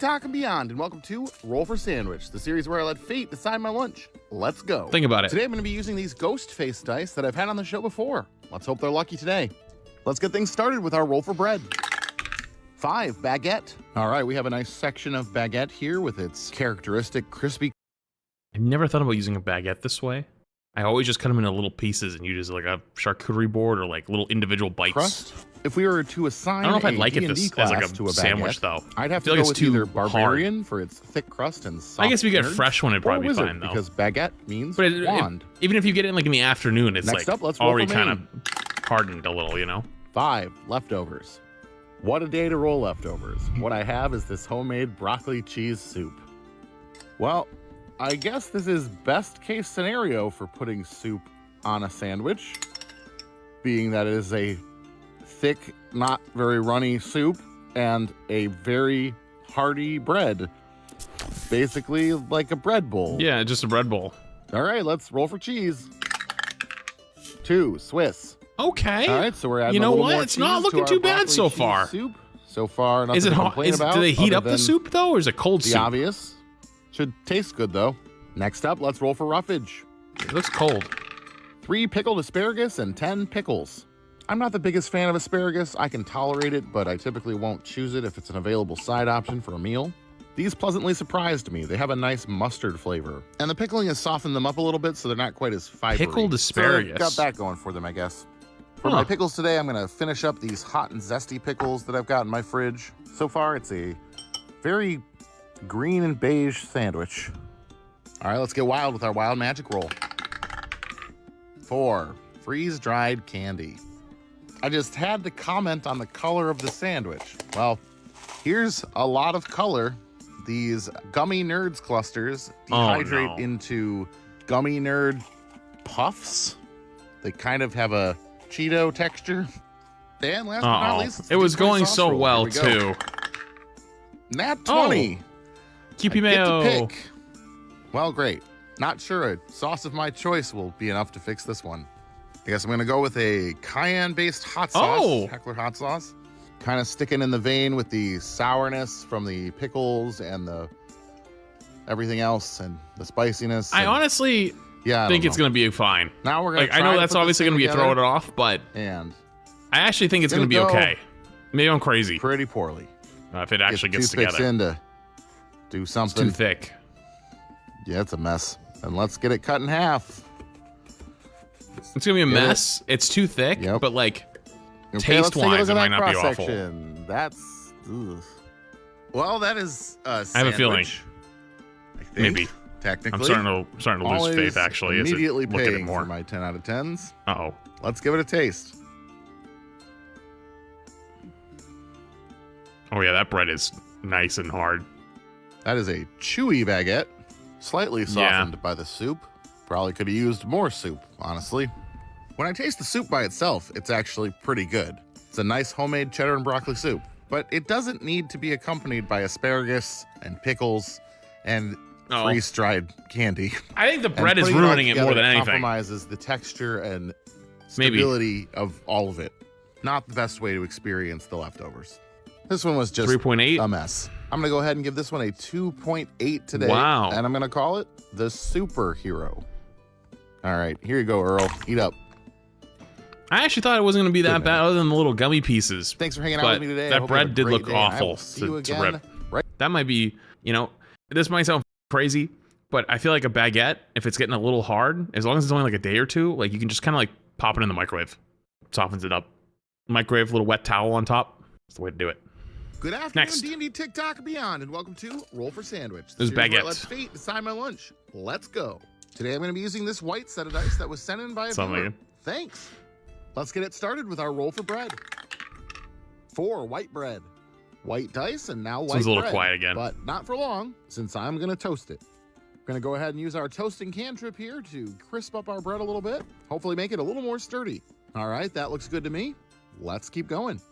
TikTok and beyond, and welcome to Roll for Sandwich, the series where I let fate decide my lunch. Let's go. Think about it. Today I'm going to be using these ghost face dice that I've had on the show before. Let's hope they're lucky today. Let's get things started with our roll for bread. 5, baguette. All right, we have a nice section of baguette here with its characteristic crispy. I've never thought about using a baguette this way. I always just cut them into little pieces and use like a charcuterie board or like little individual bites. Crust. If we were to assign I don't know if I'd a like it D&D this class as like to a sandwich baguette, though. I'd have I feel to like go it's with too either barbarian hard. for its thick crust and soft I guess if you get a nerds, fresh one, it'd or probably be wizard, fine though. because baguette means But wand. even if you get it in like in the afternoon, it's Next like up, let's roll already for kind of main. hardened a little, you know? 5, leftovers. What a day to roll leftovers. What I have is this homemade broccoli cheese soup. Well, I guess this is best case scenario for putting soup on a sandwich, being that it is a thick, not very runny soup and a very hearty bread. Basically like a bread bowl. Yeah, just a bread bowl. All right, let's roll for cheese. 2, Swiss. Okay. All right, so we're adding You know a little what? more It's not cheese looking to too our bad broccoli so cheese far. Soup. So far, nothing Is it to hot? complain about. Do they heat other up the than soup though, or is it cold the soup? obvious. Should taste good though. Next up, let's roll for roughage. It looks cold. 3 pickled asparagus and 10 pickles. I'm not the biggest fan of asparagus. I can tolerate it, but I typically won't choose it if it's an available side option for a meal. These pleasantly surprised me. They have a nice mustard flavor. And the pickling has softened them up a little bit so they're not quite as fibery. Pickled asparagus. So got that going for them, I guess. For my pickles today, I'm gonna finish up these hot and zesty pickles that I've got in my fridge. So far, it's a very green and beige sandwich. All right, let's get wild with our wild magic roll. 4, freeze-dried candy. I just had to comment on the color of the sandwich. Well, here's a lot of color. These gummy nerds clusters dehydrate into gummy nerd puffs. They kind of have a Cheeto texture. And last but not least, it's it was deep fried going sauce so roll. well Here we go. too. Nat 20. QP I get mayo. to pick. Well, great. Not sure a sauce of my choice will be enough to fix this one. I guess I'm gonna go with a cayenne-based hot sauce, Heckler hot sauce. Kind of sticking in the vein with the sourness from the pickles and the everything else and the spiciness. I honestly think it's gonna be fine. Now we're gonna. Like I know that's obviously gonna be throwing it off, but and I actually think it's gonna be okay. Maybe I'm crazy. Pretty poorly. If it actually gets toothpicks together. in to do something. It's too thick. Yeah, it's a mess. And let's get it cut in half. It's gonna be a mess. It's too thick, but like taste-wise, it might not be awful. That's well, that is a sandwich. I have a feeling. I think, Maybe. Technically. I'm starting to lose faith actually. Immediately look at it paying more. for my 10 out of 10s. Uh-oh. Let's give it a taste. Oh yeah, that bread is nice and hard. That is a chewy baguette, slightly softened by the soup. Probably could have used more soup, honestly. When I taste the soup by itself, it's actually pretty good. It's a nice homemade cheddar and broccoli soup, but it doesn't need to be accompanied by asparagus and pickles and freeze-dried candy. I think the bread is ruining it more than anything. Compromises the texture and stability of all of it. Not the best way to experience the leftovers. This one was just 3.8. a mess. I'm gonna go ahead and give this one a 2.8 today. Wow. And I'm gonna call it the superhero. All right, here you go, Earl. Eat up. I actually thought it wasn't going to be that bad other than the little gummy pieces. Thanks for hanging out with me today. That bread did look awful to rip. That might be, you know, this might sound crazy, but I feel like a baguette, if it's getting a little hard, as long as it's only like a day or two, like you can just kind of like pop it in the microwave. Softens it up. Microwave, little wet towel on top. That's the way to do it. Good afternoon, D&D, TikTok, and beyond, and welcome to Roll for Sandwich. This baguette. Let's fate decide my lunch. Let's go. Today I'm going to be using this white set of dice that was sent in by a viewer. Thanks. Let's get it started with our roll for bread. 4, white bread. White dice and now white bread. Sounds a little quiet again. But not for long, since I'm going to toast it. We're going to go ahead and use our toasting cantrip here to crisp up our bread a little bit. Hopefully make it a little more sturdy. All right, that looks good to me. Let's keep going.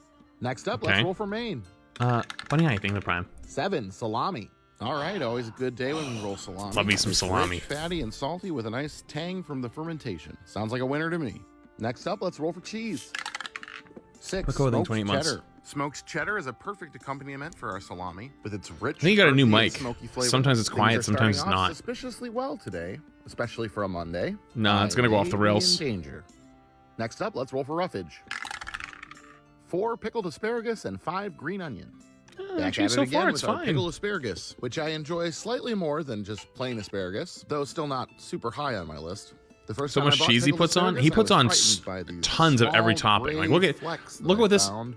Next up, let's roll for main. Funny how you think the prime. 7, salami. All right, always a good day when we roll salami. Love me some salami. Rich, fatty, and salty with a nice tang from the fermentation. Sounds like a winner to me. Next up, let's roll for cheese. 6, smoked cheddar. Smoked cheddar is a perfect accompaniment for our salami with its rich, I think you got a new earthy, and mic. smoky flavor. Sometimes it's quiet, Things are sometimes it's starting off not. suspiciously well today, especially for a Monday. No, it's gonna go off the rails. In danger. Next up, let's roll for roughage. 4 pickled asparagus and 5 green onion. Actually, so far it's fine. Pickled asparagus, which I enjoy slightly more than just plain asparagus, though still not super high on my list. The first So time I much bought cheese he pickled puts on. He asparagus, puts I on was frightened by these tons of every small topping. Like gray look flecks that at I this. found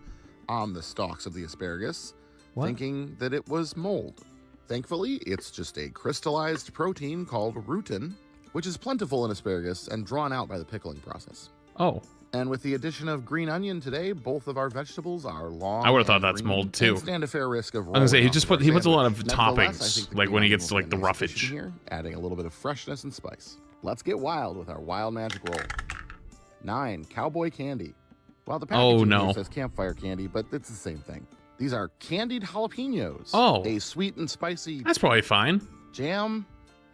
on the stalks of the asparagus, What? thinking that it was mold. Thankfully, it's just a crystallized protein called rootin, which is plentiful in asparagus and drawn out by the pickling process. Oh, And with the addition of green onion today, both of our vegetables are long. I would have thought and that's green mold too. and stand a fair risk of I was gonna say rolling he off just of our he puts a lot of sandwich. Nevertheless, I toppings, think the like green when he onion gets to will like be the a nice addition roughage. here, adding a little bit of freshness and spice. Let's get wild with our wild magic roll. 9 cowboy candy. Well, the packaging here says campfire candy, but it's the same thing. These are candied jalapenos. Oh. A sweet and spicy That's probably fine. jam,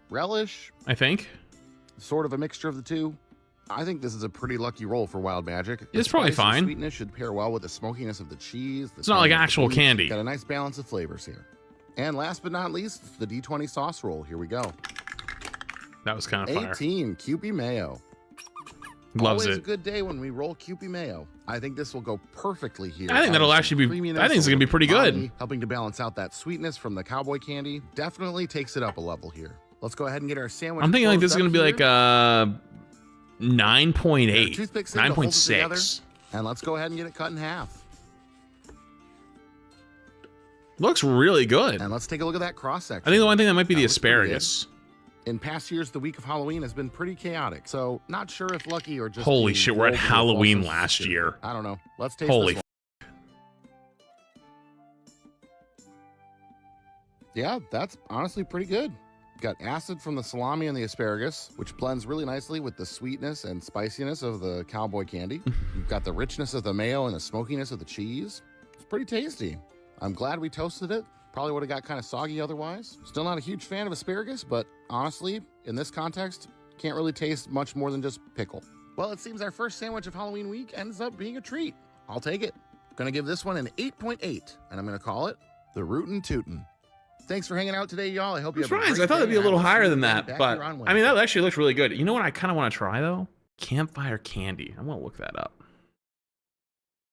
relish, I think sort of a mixture of the two. I think this is a pretty lucky roll for wild magic. The It's probably spice and fine. Sweetness should pair well with the smokiness of the cheese. It's not like actual candy. Got a nice balance of flavors here. And last but not least, it's the D20 sauce roll. Here we go. that was kind of fire. 18 Kewpie mayo. Loves Always it. a good day when we roll Kewpie mayo. I think this will go perfectly here. I think that'll Adding actually some be. creaminess, I think it's a gonna be little pretty good. umami, helping to balance out that sweetness from the cowboy candy. Definitely takes it up a level here. Let's go ahead and get our sandwich. I'm thinking like this is closed gonna be up like a 9.8, toothpicks in to hold it 9.6. And let's go ahead and get it cut in half. Looks really good. And let's take a look at that cross section. I think the one thing that might be the looks pretty good. asparagus. In past years, the week of Halloween has been pretty chaotic, so not sure if lucky or just. Holy the shit, we're at roll to the Halloween false last sensitivity. year. I don't know. Let's taste Holy this one. Yeah, that's honestly pretty good. Got acid from the salami and the asparagus, which blends really nicely with the sweetness and spiciness of the cowboy candy. You've got the richness of the mayo and the smokiness of the cheese. It's pretty tasty. I'm glad we toasted it. Probably would have got kind of soggy otherwise. Still not a huge fan of asparagus, but honestly, in this context, can't really taste much more than just pickle. Well, it seems our first sandwich of Halloween week ends up being a treat. I'll take it. Gonna give this one an 8.8, and I'm gonna call it the Rootin Tootin. Thanks for hanging out today, y'all. I hope you have a great I thought it'd be a day. little I will higher see than you that, back but here on I mean Wednesday. that actually looks really good. You know what I kind of want to try though? Campfire candy. I'm gonna look that up.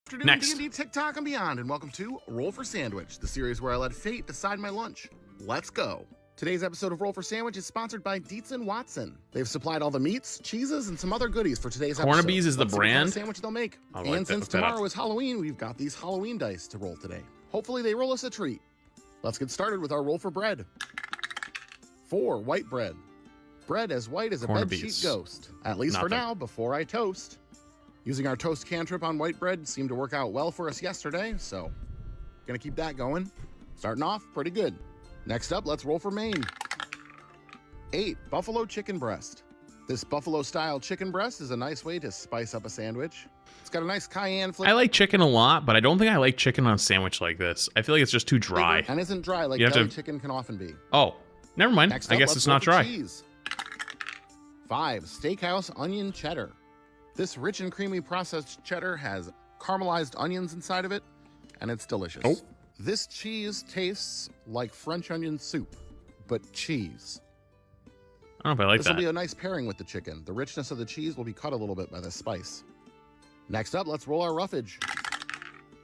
Afternoon, Next. D&D, TikTok, and beyond, and welcome to Roll for Sandwich, the series where I let fate decide my lunch. Let's go. Today's episode of Roll for Sandwich is sponsored by Dietz & Watson. They've supplied all the meats, cheeses, and some other goodies for today's episode. Cornabees is the Let's see what kind of brand? sandwich they'll make. I like And that. since Look that up. tomorrow is Halloween, we've got these Halloween dice to roll today. Hopefully they roll us a treat. Let's get started with our roll for bread. 4 white bread. Bread as white as a Cornabees. bedsheet ghost. At least for Nothing. now, before I toast. Using our toast cantrip on white bread seemed to work out well for us yesterday, so gonna keep that going. Starting off pretty good. Next up, let's roll for Maine. 8 buffalo chicken breast. This buffalo style chicken breast is a nice way to spice up a sandwich. It's got a nice cayenne flavor. I like chicken a lot, but I don't think I like chicken on a sandwich like this. I feel like it's just too dry. And isn't dry like You have deli to- chicken can often be. Oh, never mind. Next I up, guess let's it's roll not for dry. cheese. 5 steakhouse onion cheddar. This rich and creamy processed cheddar has caramelized onions inside of it, and it's delicious. Oh. This cheese tastes like French onion soup, but cheese. I don't know if I like This will be that. a nice pairing with the chicken. The richness of the cheese will be cut a little bit by the spice. Next up, let's roll our roughage.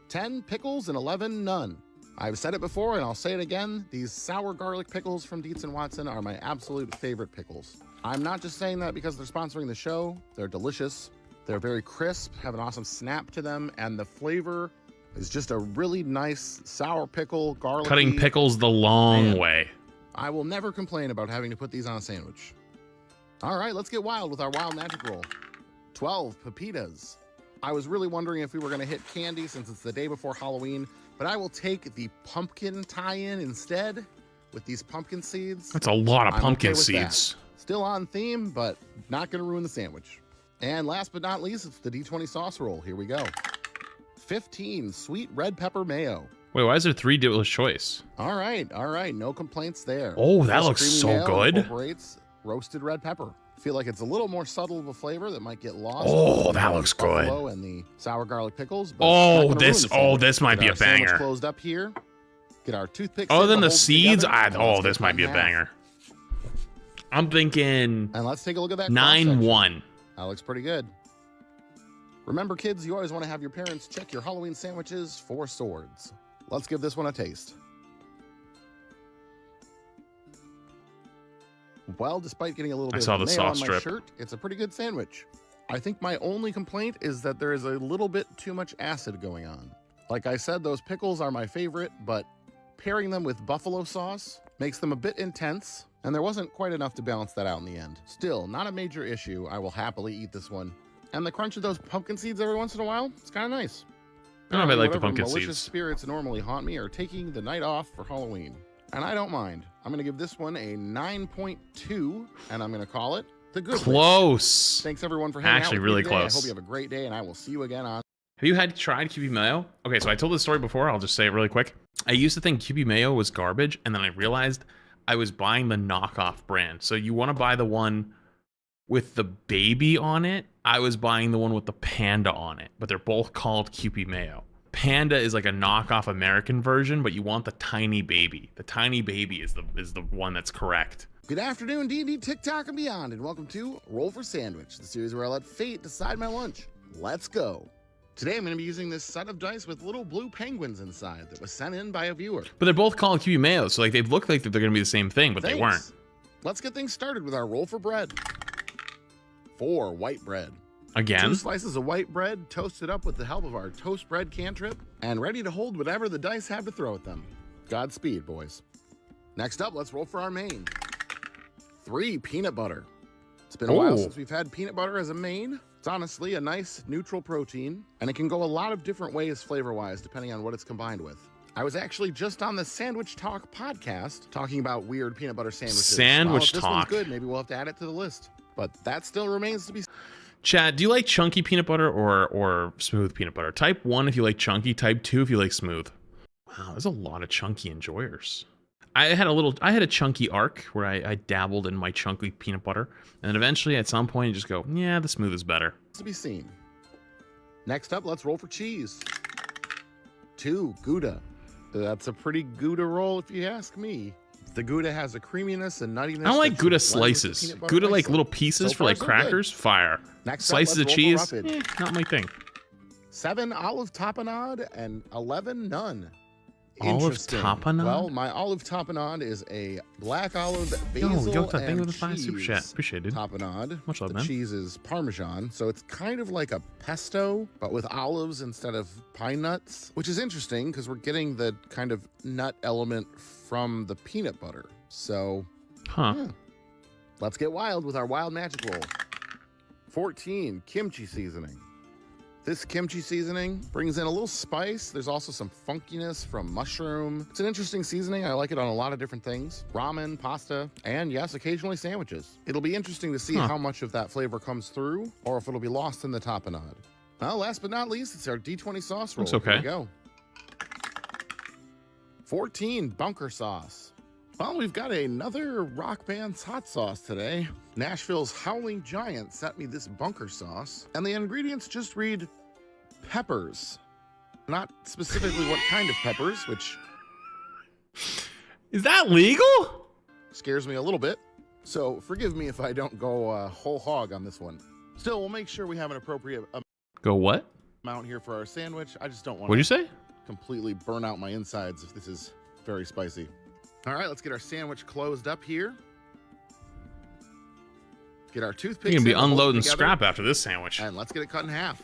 10 pickles and 11 none. I've said it before and I'll say it again. These sour garlic pickles from Dietz & Watson are my absolute favorite pickles. I'm not just saying that because they're sponsoring the show. They're delicious. They're very crisp, have an awesome snap to them, and the flavor is just a really nice sour pickle, garlic. Cutting pickles the long Man. way. I will never complain about having to put these on a sandwich. All right, let's get wild with our wild magic roll. 12 pepitas. I was really wondering if we were going to hit candy since it's the day before Halloween, but I will take the pumpkin tie-in instead with these pumpkin seeds. That's a lot of I'm pumpkin okay with that. seeds. Still on theme, but not going to ruin the sandwich. And last but not least, it's the D20 sauce roll. Here we go. 15 sweet red pepper mayo. Wait, why is there 3 dealer's choice? All right. No complaints there. Oh, that This looks creamy so mayo good. incorporates roasted red pepper. I feel like it's a little more subtle of a flavor that might get lost. Oh, that looks good. And the sour garlic pickles. Oh, this might be a banger. Closed up here. Get our toothpicks. Other than the seeds, this might be a banger. I'm thinking. And let's take a look at that. 9-1. That looks pretty good. Remember, kids, you always want to have your parents check your Halloween sandwiches for swords. Let's give this one a taste. Well, despite getting a little bit of mayo on my shirt, it's a pretty good sandwich. I think my only complaint is that there is a little bit too much acid going on. Like I said, those pickles are my favorite, but pairing them with buffalo sauce makes them a bit intense, and there wasn't quite enough to balance that out in the end. Still, not a major issue. I will happily eat this one. And the crunch of those pumpkin seeds every once in a while, it's kind of nice. I don't know if I like the pumpkin malicious seeds. Spirits normally haunt me are taking the night off for Halloween. And I don't mind. I'm going to give this one a 9.2, and I'm going to call it the good Close. Witch. Thanks, everyone, for hanging out with me really today. close. I hope you have a great day, and I will see you again on... Have you tried QB Mayo? Okay, so I told this story before. I'll just say it really quick. I used to think QB Mayo was garbage, and then I realized I was buying the knockoff brand. So you want to buy the one with the baby on it. I was buying the one with the panda on it, but they're both called QB Mayo. Panda is like a knockoff American version, but you want the tiny baby. The tiny baby is the one that's correct. Good afternoon, D&D, TikTok, and beyond, and welcome to Roll for Sandwich, the series where I let fate decide my lunch. Let's go. Today I'm going to be using this set of dice with little blue penguins inside that was sent in by a viewer. But they're both called QB Mayo, so like they look like they're going to be the same thing, but they weren't. Let's get things started with our roll for bread. 4 white bread. Again? 2 slices of white bread, toasted up with the help of our toast bread cantrip, and ready to hold whatever the dice have to throw at them. Godspeed, boys. Next up, let's roll for our main. 3 peanut butter. It's been a while since we've had peanut butter as a main. It's honestly a nice neutral protein, and it can go a lot of different ways flavor-wise depending on what it's combined with. I was actually just on the Sandwich Talk podcast talking about weird peanut butter sandwiches. Sandwich Talk. If this one's good, maybe we'll have to add it to the list. But that still remains to be... Chad, do you like chunky peanut butter or smooth peanut butter? Type 1 if you like chunky, type 2 if you like smooth. Wow, there's a lot of chunky enjoyers. I had a chunky arc where I dabbled in my chunky peanut butter, and then eventually at some point you just go, yeah, the smooth is better. To be seen. Next up, let's roll for cheese. 2 Gouda. That's a pretty Gouda roll if you ask me. The Gouda has a creaminess and nuttiness. I don't like Gouda slices. Gouda like little pieces for like crackers, fire. Next slices of cheese, not my thing. 7 olive tapenade and 11 none. Olive tapenade? Well, my olive tapenade is a black olive, basil, and cheese super chat. Appreciate it. Tapenade. Much love, the man. cheese is Parmesan, so it's kind of like a pesto, but with olives instead of pine nuts, which is interesting because we're getting the kind of nut element from the peanut butter. So, yeah. Let's get wild with our wild magic roll. 14 kimchi seasoning. This kimchi seasoning brings in a little spice. There's also some funkiness from mushroom. It's an interesting seasoning. I like it on a lot of different things. Ramen, pasta, and yes, occasionally sandwiches. It'll be interesting to see how much of that flavor comes through or if it'll be lost in the tapenade. Well, last but not least, it's our D20 sauce roll. Looks okay. Here we go. 14 bunker sauce. Well, we've got another Rock Band's hot sauce today. Nashville's Howling Giant sent me this bunker sauce, and the ingredients just read peppers. Not specifically what kind of peppers, which... Is that legal? Scares me a little bit. So forgive me if I don't go whole hog on this one. Still, we'll make sure we have an appropriate Go what? amount here for our sandwich. I just don't want What'd you say? completely burn out my insides if this is very spicy. All right, let's get our sandwich closed up here. Get our toothpicks. You're gonna be unloading scrap after this sandwich. And let's get it cut in half.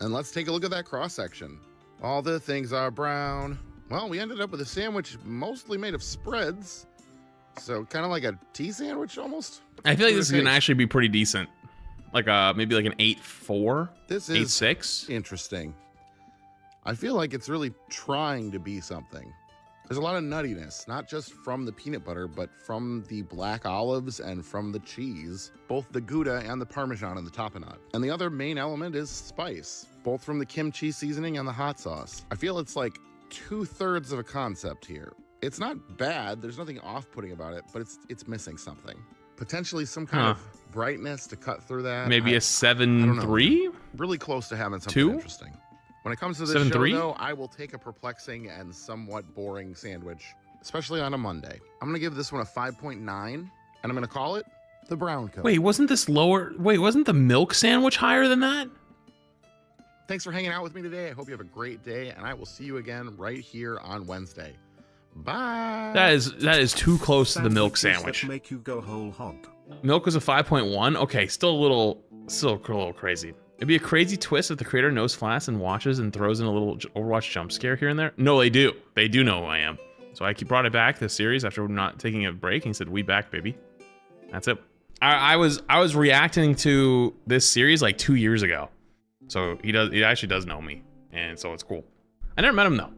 And let's take a look at that cross section. All the things are brown. Well, we ended up with a sandwich mostly made of spreads. So kind of like a tea sandwich almost. I feel like this is gonna actually be pretty decent. Like maybe like an 8.4. This is 8.6. Interesting. I feel like it's really trying to be something. There's a lot of nuttiness, not just from the peanut butter, but from the black olives and from the cheese, both the Gouda and the Parmesan and the tapenade. And the other main element is spice, both from the kimchi seasoning and the hot sauce. I feel it's like 2/3 of a concept here. It's not bad. There's nothing off-putting about it, but it's missing something. Potentially some kind of brightness to cut through that. Maybe a 7.3? Really close to having something 2? interesting. When it comes to this 7.3? show, though, I will take a perplexing and somewhat boring sandwich, especially on a Monday. I'm going to give this one a 5.9, and I'm going to call it the brown coat. Wait, wasn't this lower? Wait, wasn't the milk sandwich higher than that? Thanks for hanging out with me today. I hope you have a great day, and I will see you again right here on Wednesday. Bye. That is too close to the milk sandwich. Make you go whole hog. Milk was a 5.1. Okay, still a little crazy. It'd be a crazy twist if the creator knows Flash and watches and throws in a little Overwatch jump scare here and there. No, they do. They do know who I am. So I brought it back this series after not taking a break. And he said, "We back, baby." That's it. I was reacting to this series like 2 years ago, so he actually does know me, and so it's cool. I never met him though.